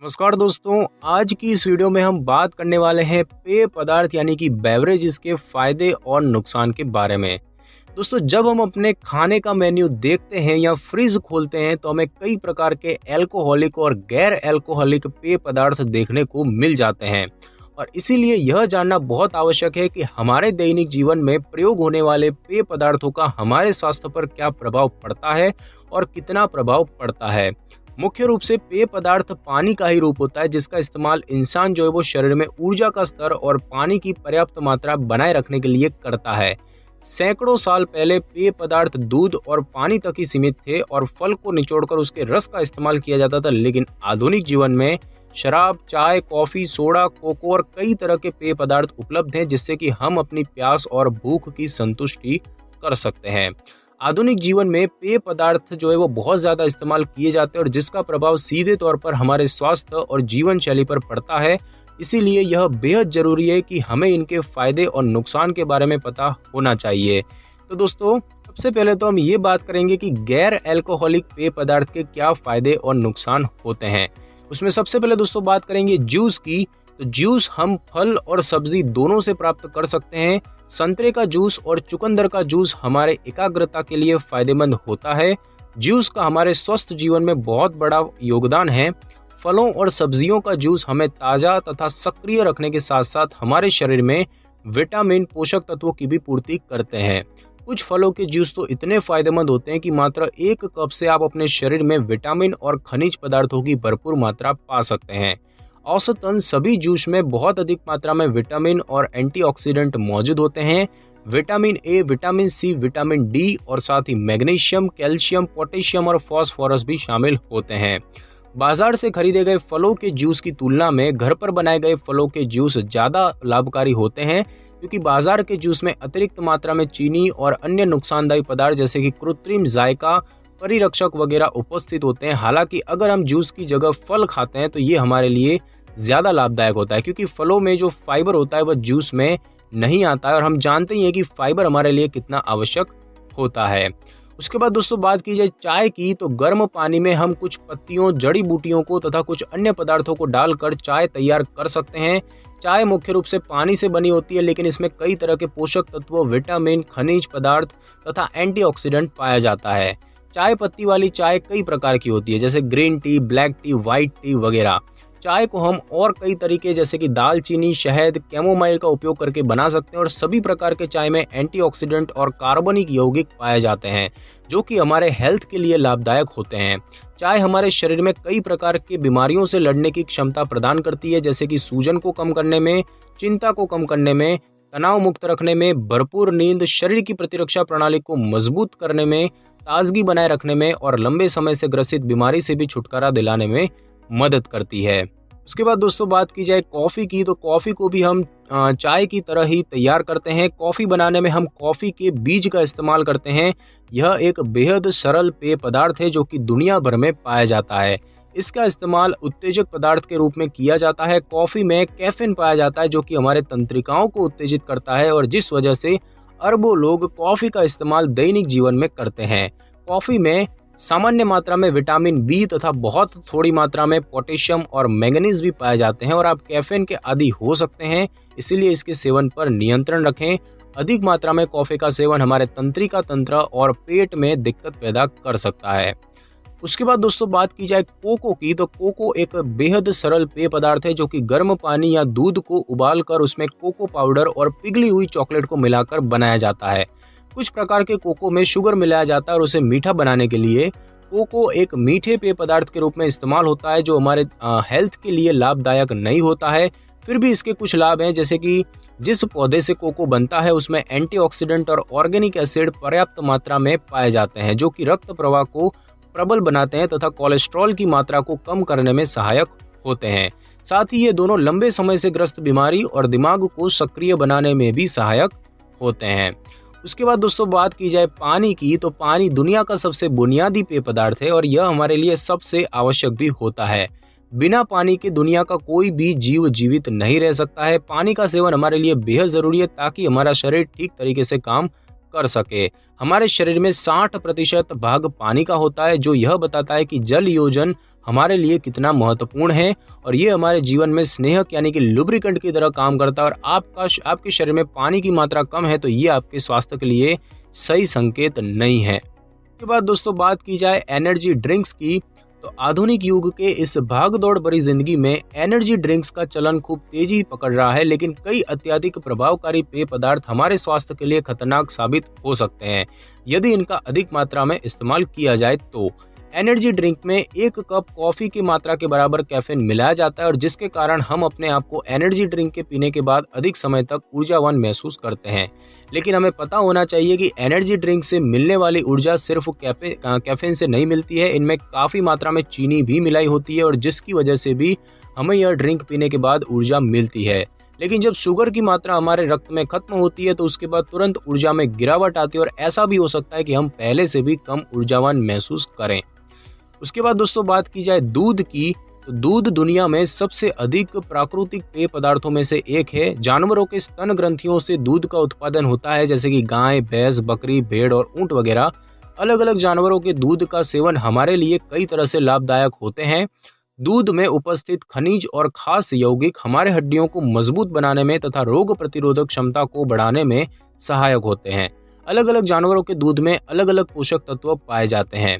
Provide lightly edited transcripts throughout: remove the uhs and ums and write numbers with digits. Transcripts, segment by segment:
नमस्कार दोस्तों, आज की इस वीडियो में हम बात करने वाले हैं पेय पदार्थ यानी कि बेवरेजेस के फायदे और नुकसान के बारे में। दोस्तों, जब हम अपने खाने का मेन्यू देखते हैं या फ्रिज खोलते हैं तो हमें कई प्रकार के अल्कोहलिक और गैर अल्कोहलिक पेय पदार्थ देखने को मिल जाते हैं और इसीलिए यह जानना बहुत आवश्यक है कि हमारे दैनिक जीवन में प्रयोग होने वाले पेय पदार्थों का हमारे स्वास्थ्य पर क्या प्रभाव पड़ता है और कितना प्रभाव पड़ता है। मुख्य रूप से पेय पदार्थ पानी का ही रूप होता है जिसका इस्तेमाल इंसान जो है वो शरीर में ऊर्जा का स्तर और पानी की पर्याप्त मात्रा बनाए रखने के लिए करता है। सैकड़ों साल पहले पेय पदार्थ दूध और पानी तक ही सीमित थे और फल को निचोड़कर उसके रस का इस्तेमाल किया जाता था, लेकिन आधुनिक जीवन में शराब, चाय, कॉफी, सोडा, कोको और कई तरह के पेय पदार्थ उपलब्ध हैं जिससे कि हम अपनी प्यास और भूख की संतुष्टि कर सकते हैं। आधुनिक जीवन में पेय पदार्थ जो है वो बहुत ज़्यादा इस्तेमाल किए जाते हैं और जिसका प्रभाव सीधे तौर पर हमारे स्वास्थ्य और जीवन शैली पर पड़ता है। इसीलिए यह बेहद ज़रूरी है कि हमें इनके फायदे और नुकसान के बारे में पता होना चाहिए। तो दोस्तों, सबसे पहले तो हम ये बात करेंगे कि गैर अल्कोहलिक पेय पदार्थ के क्या फायदे और नुकसान होते हैं। उसमें सबसे पहले दोस्तों बात करेंगे जूस की। तो जूस हम फल और सब्जी दोनों से प्राप्त कर सकते हैं। संतरे का जूस और चुकंदर का जूस हमारे एकाग्रता के लिए फायदेमंद होता है। जूस का हमारे स्वस्थ जीवन में बहुत बड़ा योगदान है। फलों और सब्जियों का जूस हमें ताज़ा तथा सक्रिय रखने के साथ साथ हमारे शरीर में विटामिन, पोषक तत्वों की भी पूर्ति करते हैं। कुछ फलों के जूस तो इतने फायदेमंद होते हैं कि मात्र एक कप से आप अपने शरीर में विटामिन और खनिज पदार्थों की भरपूर मात्रा पा सकते हैं। औसतन सभी जूस में बहुत अधिक मात्रा में विटामिन और एंटीऑक्सीडेंट मौजूद होते हैं। Vitamin A, vitamin C, vitamin D और साथ ही मैग्नीशियम, कैल्शियम, पोटेशियम और फास्फोरस भी शामिल होते हैं। बाजार से खरीदे गए फलों के जूस की तुलना में घर पर बनाए गए फलों के जूस ज़्यादा लाभकारी होते हैं क्योंकि बाजार के जूस में अतिरिक्त मात्रा में चीनी और अन्य नुकसानदायी पदार्थ जैसे कि कृत्रिम जायका, परिरक्षक वगैरह उपस्थित होते हैं। हालांकि अगर हम जूस की जगह फल खाते हैं तो ये हमारे लिए ज़्यादा लाभदायक होता है क्योंकि फलों में जो फाइबर होता है वह जूस में नहीं आता है और हम जानते ही हैं कि फाइबर हमारे लिए कितना आवश्यक होता है। उसके बाद दोस्तों बात की जाए चाय की, तो गर्म पानी में हम कुछ पत्तियों, जड़ी बूटियों को तथा कुछ अन्य पदार्थों को डालकर चाय तैयार कर सकते हैं। चाय मुख्य रूप से पानी से बनी होती है लेकिन इसमें कई तरह के पोषक तत्व, विटामिन, खनिज पदार्थ तथा एंटीऑक्सीडेंट पाया जाता है। चाय पत्ती वाली चाय कई प्रकार की होती है जैसे green tea, black T, white T वगैरह। चाय को हम और कई तरीके जैसे कि दालचीनी, शहद, कैमोमाइल का उपयोग करके बना सकते हैं और सभी प्रकार के चाय में एंटीऑक्सीडेंट और कार्बनिक यौगिक पाए जाते हैं जो कि हमारे हेल्थ के लिए लाभदायक होते हैं। चाय हमारे शरीर में कई प्रकार की बीमारियों से लड़ने की क्षमता प्रदान करती है जैसे कि सूजन को कम करने में, चिंता को कम करने में, तनाव मुक्त रखने में, भरपूर नींद, शरीर की प्रतिरक्षा प्रणाली को मजबूत करने में, ताजगी बनाए रखने में और लंबे समय से ग्रसित बीमारी से भी छुटकारा दिलाने में मदद करती है। उसके बाद दोस्तों बात की जाए कॉफ़ी की, तो कॉफ़ी को भी हम चाय की तरह ही तैयार करते हैं। कॉफ़ी बनाने में हम कॉफ़ी के बीज का इस्तेमाल करते हैं। यह एक बेहद सरल पेय पदार्थ है जो कि दुनिया भर में पाया जाता है। इसका इस्तेमाल उत्तेजक पदार्थ के रूप में किया जाता है। कॉफ़ी में कैफीन पाया जाता है जो कि हमारे तंत्रिकाओं को उत्तेजित करता है और जिस वजह से अरबों लोग कॉफ़ी का इस्तेमाल दैनिक जीवन में करते हैं। कॉफ़ी में सामान्य मात्रा में विटामिन बी तथा बहुत थोड़ी मात्रा में पोटेशियम और मैंगनीज भी पाए जाते हैं और आप कैफीन के आदी हो सकते हैं, इसीलिए इसके सेवन पर नियंत्रण रखें। अधिक मात्रा में कॉफ़ी का सेवन हमारे तंत्रिका तंत्र और पेट में दिक्कत पैदा कर सकता है। उसके बाद दोस्तों बात की जाए कोको की, तो कोको एक बेहद सरल पेय पदार्थ है जो कि गर्म पानी या दूध को उबालकर उसमें कोको पाउडर और पिघली हुई चॉकलेट को मिलाकर बनाया जाता है। कुछ प्रकार के कोको में शुगर मिलाया जाता है और उसे मीठा बनाने के लिए कोको एक मीठे पेय पदार्थ के रूप में इस्तेमाल होता है जो हमारे हेल्थ के लिए लाभदायक नहीं होता है। फिर भी इसके कुछ लाभ हैं जैसे कि जिस पौधे से कोको बनता है उसमें एंटीऑक्सीडेंट और ऑर्गेनिक एसिड पर्याप्त मात्रा में पाए जाते हैं जो कि रक्त प्रवाह को प्रबल बनाते हैं तथा कोलेस्ट्रॉल की मात्रा को कम करने में सहायक होते हैं। साथ ही ये दोनों लंबे समय से ग्रस्त बीमारी और दिमाग को सक्रिय बनाने में भी सहायक होते हैं। उसके बाद दोस्तों बात की जाए पानी की, तो पानी दुनिया का सबसे बुनियादी पेय पदार्थ है और यह हमारे लिए सबसे आवश्यक भी होता है। बिना पानी के दुनिया का कोई भी जीव जीवित नहीं रह सकता है। पानी का सेवन हमारे लिए बेहद ज़रूरी है ताकि हमारा शरीर ठीक तरीके से काम कर सके। हमारे शरीर में 60% भाग पानी का होता है, जो यह बताता है कि जल योजन हमारे लिए कितना महत्वपूर्ण है और ये हमारे जीवन में स्नेहक यानी कि लुब्रिकेंट की तरह काम करता है। और आपके शरीर में पानी की मात्रा कम है तो ये आपके स्वास्थ्य के लिए सही संकेत नहीं है। इसके बाद दोस्तों बात की जाए एनर्जी ड्रिंक्स की, तो आधुनिक युग के इस भागदौड़ भरी जिंदगी में एनर्जी ड्रिंक्स का चलन खूब तेजी पकड़ रहा है, लेकिन कई अत्यधिक प्रभावकारी पेय पदार्थ हमारे स्वास्थ्य के लिए खतरनाक साबित हो सकते हैं यदि इनका अधिक मात्रा में इस्तेमाल किया जाए तो। एनर्जी ड्रिंक में 1 कप कॉफी की मात्रा के बराबर कैफीन मिलाया जाता है और जिसके कारण हम अपने आप को एनर्जी ड्रिंक के पीने के बाद अधिक समय तक ऊर्जावान महसूस करते हैं। लेकिन हमें पता होना चाहिए कि एनर्जी ड्रिंक से मिलने वाली ऊर्जा सिर्फ कैफीन से नहीं मिलती है, इनमें काफ़ी मात्रा में चीनी भी मिलाई होती है और जिसकी वजह से भी हमें यह ड्रिंक पीने के बाद ऊर्जा मिलती है। लेकिन जब शुगर की मात्रा हमारे रक्त में खत्म होती है तो उसके बाद तुरंत ऊर्जा में गिरावट आती है और ऐसा भी हो सकता है कि हम पहले से भी कम ऊर्जावान महसूस करें। उसके बाद दोस्तों बात की जाए दूध की, तो दूध दुनिया में सबसे अधिक प्राकृतिक पेय पदार्थों में से एक है। जानवरों के स्तन ग्रंथियों से दूध का उत्पादन होता है, जैसे कि गाय, भैंस, बकरी, भेड़ और ऊंट वगैरह। अलग अलग जानवरों के दूध का सेवन हमारे लिए कई तरह से लाभदायक होते हैं। दूध में उपस्थित खनिज और खास यौगिक हमारे हड्डियों को मजबूत बनाने में तथा रोग प्रतिरोधक क्षमता को बढ़ाने में सहायक होते हैं। अलग अलग जानवरों के दूध में अलग अलग पोषक तत्व पाए जाते हैं।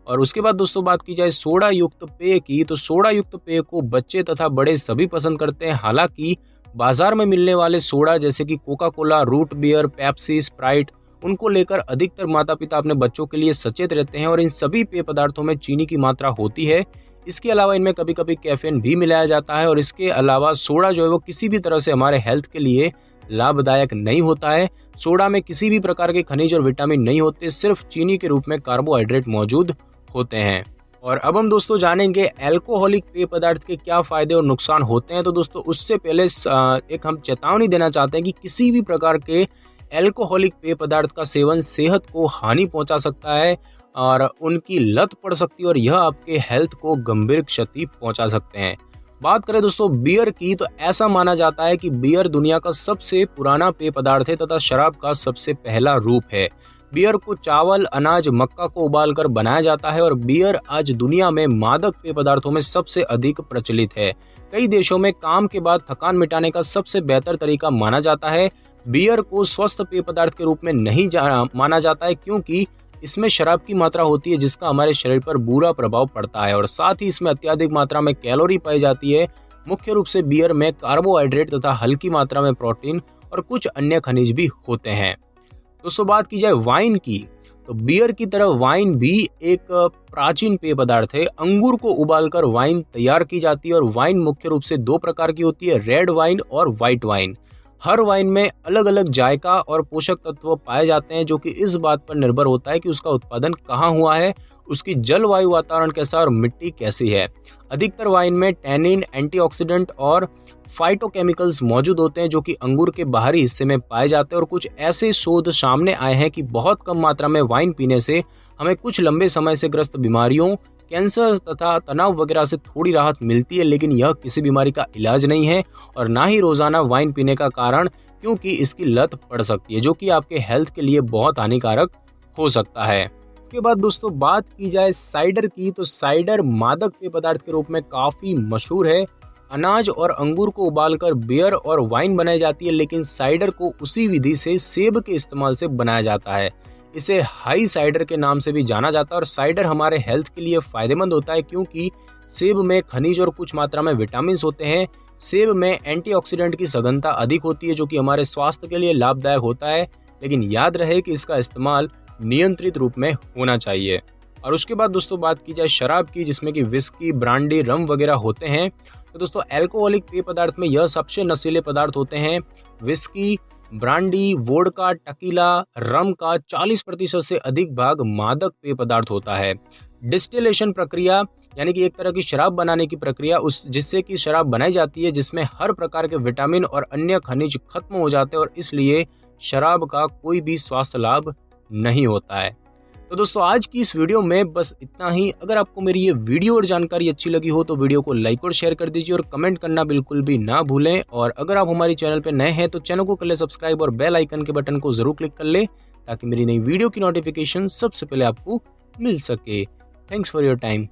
और उसके बाद दोस्तों बात की जाए सोडा युक्त पेय की, तो सोडा युक्त पेय को बच्चे तथा बड़े सभी पसंद करते हैं। हालांकि बाजार में मिलने वाले सोडा जैसे कि Coca Cola, root beer, Pepsi, Sprite, उनको लेकर अधिकतर माता पिता अपने बच्चों के लिए सचेत रहते हैं और इन सभी पेय पदार्थों में चीनी की मात्रा होती है। इसके अलावा इनमें कभी कभी कैफीन भी मिलाया जाता है और इसके अलावा सोडा जो है वो किसी भी तरह से हमारे हेल्थ के लिए लाभदायक नहीं होता है। सोडा में किसी भी प्रकार के खनिज और विटामिन नहीं होते, सिर्फ चीनी के रूप में कार्बोहाइड्रेट मौजूद होते हैं। और अब हम दोस्तों जानेंगे अल्कोहलिक पेय पदार्थ के क्या फायदे और नुकसान होते हैं। तो दोस्तों उससे पहले एक हम चेतावनी देना चाहते हैं कि किसी भी प्रकार के अल्कोहलिक पेय पदार्थ का सेवन सेहत को हानि पहुंचा सकता है और उनकी लत पड़ सकती है और यह आपके हेल्थ को गंभीर क्षति पहुंचा सकते हैं। बात करें दोस्तों बियर की, तो ऐसा माना जाता है कि बियर दुनिया का सबसे पुराना पेय पदार्थ है तथा शराब का सबसे पहला रूप है। बियर को चावल, अनाज, मक्का को उबालकर बनाया जाता है और बियर आज दुनिया में मादक पेय पदार्थों में सबसे अधिक प्रचलित है। कई देशों में काम के बाद थकान मिटाने का सबसे बेहतर तरीका माना जाता है। बियर को स्वस्थ पेय पदार्थ के रूप में नहीं माना जाता है क्योंकि इसमें शराब की मात्रा होती है जिसका हमारे शरीर पर बुरा प्रभाव पड़ता है और साथ ही इसमें अत्यधिक मात्रा में कैलोरी पाई जाती है। मुख्य रूप से बियर में कार्बोहाइड्रेट तथा हल्की मात्रा में प्रोटीन और कुछ अन्य खनिज भी होते हैं। दोस्तों बात की जाए वाइन की, तो बियर की तरह वाइन भी एक प्राचीन पेय पदार्थ है। अंगूर को उबालकर वाइन तैयार की जाती है और वाइन मुख्य रूप से 2 प्रकार की होती है, रेड वाइन और व्हाइट वाइन। हर वाइन में अलग अलग जायका और पोषक तत्व पाए जाते हैं जो कि इस बात पर निर्भर होता है कि उसका उत्पादन कहाँ हुआ है, उसकी जलवायु वातावरण कैसा और मिट्टी कैसी है। अधिकतर वाइन में टैनिन, एंटीऑक्सीडेंट और फाइटोकेमिकल्स मौजूद होते हैं जो कि अंगूर के बाहरी हिस्से में पाए जाते हैं और कुछ ऐसे शोध सामने आए हैं कि बहुत कम मात्रा में वाइन पीने से हमें कुछ लंबे समय से ग्रस्त बीमारियों, कैंसर तथा तनाव वगैरह से थोड़ी राहत मिलती है, लेकिन यह किसी बीमारी का इलाज नहीं है और ना ही रोजाना वाइन पीने का कारण, क्योंकि इसकी लत पड़ सकती है जो कि आपके हेल्थ के लिए बहुत हानिकारक हो सकता है। उसके बाद दोस्तों बात की जाए साइडर की, तो साइडर मादक पेय पदार्थ के रूप में काफी मशहूर है। अनाज और अंगूर को उबालकर बियर और वाइन बनाई जाती है, लेकिन साइडर को उसी विधि से सेब के इस्तेमाल से बनाया जाता है। इसे हाई साइडर के नाम से भी जाना जाता है और साइडर हमारे हेल्थ के लिए फायदेमंद होता है क्योंकि सेब में खनिज और कुछ मात्रा में विटामिन होते हैं। सेब में एंटीऑक्सीडेंट की सघनता अधिक होती है जो कि हमारे स्वास्थ्य के लिए लाभदायक होता है, लेकिन याद रहे कि इसका इस्तेमाल नियंत्रित रूप में होना चाहिए। और उसके बाद दोस्तों बात की जाए शराब की, जिसमें कि विस्की, ब्रांडी, रम वगैरह होते हैं। तो दोस्तों अल्कोहलिक पेय पदार्थ में यह सबसे नशीले पदार्थ होते हैं। विस्की, ब्रांडी, वोडका, टकीला, रम का 40% से अधिक भाग मादक पेय पदार्थ होता है। डिस्टिलेशन प्रक्रिया यानी कि एक तरह की शराब बनाने की प्रक्रिया जिससे कि शराब बनाई जाती है जिसमें हर प्रकार के विटामिन और अन्य खनिज खत्म हो जाते हैं और इसलिए शराब का कोई भी स्वास्थ्य लाभ नहीं होता है। तो दोस्तों आज की इस वीडियो में बस इतना ही। अगर आपको मेरी ये वीडियो और जानकारी अच्छी लगी हो तो वीडियो को लाइक और शेयर कर दीजिए और कमेंट करना बिल्कुल भी ना भूलें। और अगर आप हमारी चैनल पर नए हैं तो चैनल को कर ले सब्सक्राइब और बेल आइकन के बटन को जरूर क्लिक कर ले ताकि मेरी नई वीडियो की नोटिफिकेशन सबसे पहले आपको मिल सके। Thanks for your time.